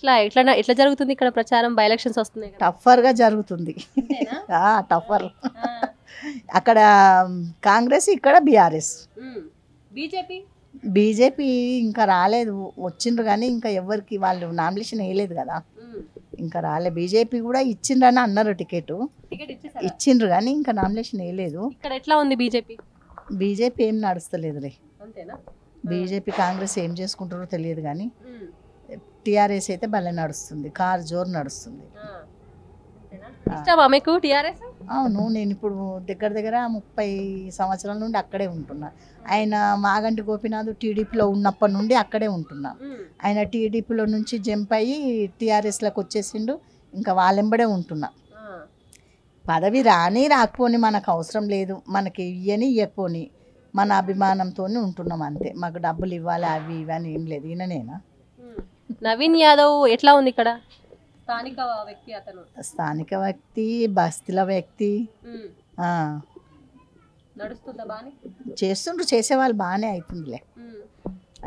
ఎట్లా ఎట్లా ఎట్లా జరుగుతుంది ఇక్కడ ప్రచారం? బై ఎలక్షన్స్ వస్తున్నాయి కదా. టఫర్గా జరుగుతుంది. అంతేనా? టఫర్. ఆ. అక్కడ కాంగ్రెస్, ఇక్కడ బీఆర్ఎస్. బీజేపీ బీజేపీ ఇంకా రాలేదు, వచ్చిండ్రు కానీ ఇంకా ఎవరికి వాళ్ళు నామినేషన్ వేయలేదు కదా, ఇంకా రాలే. బీజేపీ కూడా ఇచ్చిండ్రని అన్నారు, టికెట్ ఇచ్చిండ్రు కానీ ఇంకా నామినేషన్ వేయలేదు. ఇక్కడ ఎట్లా ఉంది బీజేపీ? బీజేపీ ఏం నడుస్తలేదులే. అంతేనా? బీజేపీ కాంగ్రెస్ ఏం చేసుకుంటారో తెలియదు కానీ టీఆర్ఎస్ అయితే భలే నడుస్తుంది, కార్ జోరు నడుస్తుంది. ఇష్టమా మీకు టీఆర్ఎస్? అవును, నేను ఇప్పుడు దగ్గర దగ్గర 30 సంవత్సరాల నుండి అక్కడే ఉంటున్నా. ఆయన మాగంటి గోపీనాథ్ టీడీపీలో ఉన్నప్పటి నుండి అక్కడే ఉంటున్నా. ఆయన టీడీపీలో నుంచి జంప్ అయ్యి టీఆర్ఎస్లోకి వచ్చేసిండు, ఇంకా వాళ్ళెంబడే ఉంటున్నా. పదవి రాని రాకపోని మనకు అవసరం లేదు, మనకి ఇయ్యని ఇవ్వకపోని మన అభిమానంతో ఉంటున్నాం అంతే. మాకు డబ్బులు ఇవ్వాలి అవి ఇవని ఏం లేదు. ఈయననేనా నవీన్ యాదవ్ ఎట్లా ఉంది ఇక్కడ? స్థానిక వ్యక్తి, అతను స్థానిక వ్యక్తి, బస్తీల వ్యక్తి. నడుస్తుందా బానే? చేస్తుండ్రు, చేసేవాళ్ళు బాగానే అవుతుందిలే,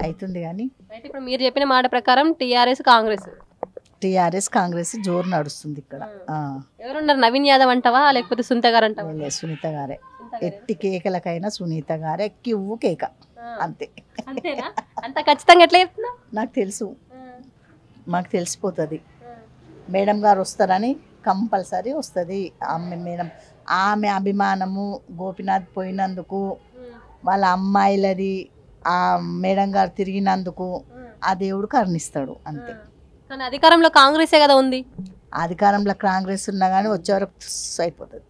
అవుతుంది. కానీ అయితే ఇప్పుడు మీరు చెప్పిన మాట ప్రకారం టీఆర్ఎస్ కాంగ్రెస్ జోరు నడుస్తుంది ఇక్కడ. ఎవరున్నారు? నవీన్ యాదవ్ అంటావా లేకపోతే సునీత గారు అంటావా? సునీత గారే, ఎట్టి కేకలకైనా సునీత గారే కివ్వు కేక అంతే. అంతేనా? అంత ఖచ్చితంగా ఎట్లా చెప్తున్నా? నాకు తెలుసు, మాకు తెలిసిపోతుంది. మేడం గారు వస్తారని కంపల్సరీ వస్తుంది. ఆమె అభిమానము గోపీనాథ్ పోయినందుకు, వాళ్ళ అమ్మాయిలది ఆ మేడం గారు తిరిగినందుకు ఆ దేవుడు కరుణిస్తాడు అంతే. కానీ అధికారంలో కాంగ్రెసే కదా ఉంది. అధికారంలో కాంగ్రెస్ ఉన్నా కానీ వచ్చే వరకు అయిపోతుంది.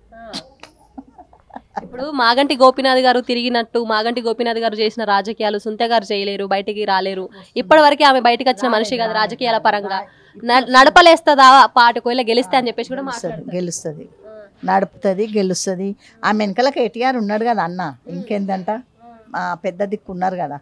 ఇప్పుడు మాగంటి గోపీనాథ్ గారు తిరిగినట్టు, మాగంటి గోపీనాథ్ గారు చేసిన రాజకీయాలు సునీత గారు చేయలేరు, బయటికి రాలేరు. ఇప్పటి వరకే ఆమె బయటకు వచ్చిన మనిషి కాదు రాజకీయాల పరంగా. నడపలేస్తుందా పాటకు గెలిస్తే అని చెప్పేసి కూడా గెలుస్తుంది, నడుపుతుంది, గెలుస్తుంది. ఆమె వెనకాల కేటీఆర్ ఉన్నాడు కదా అన్న, ఇంకేందంట పెద్ద దిక్కు ఉన్నారు కదా.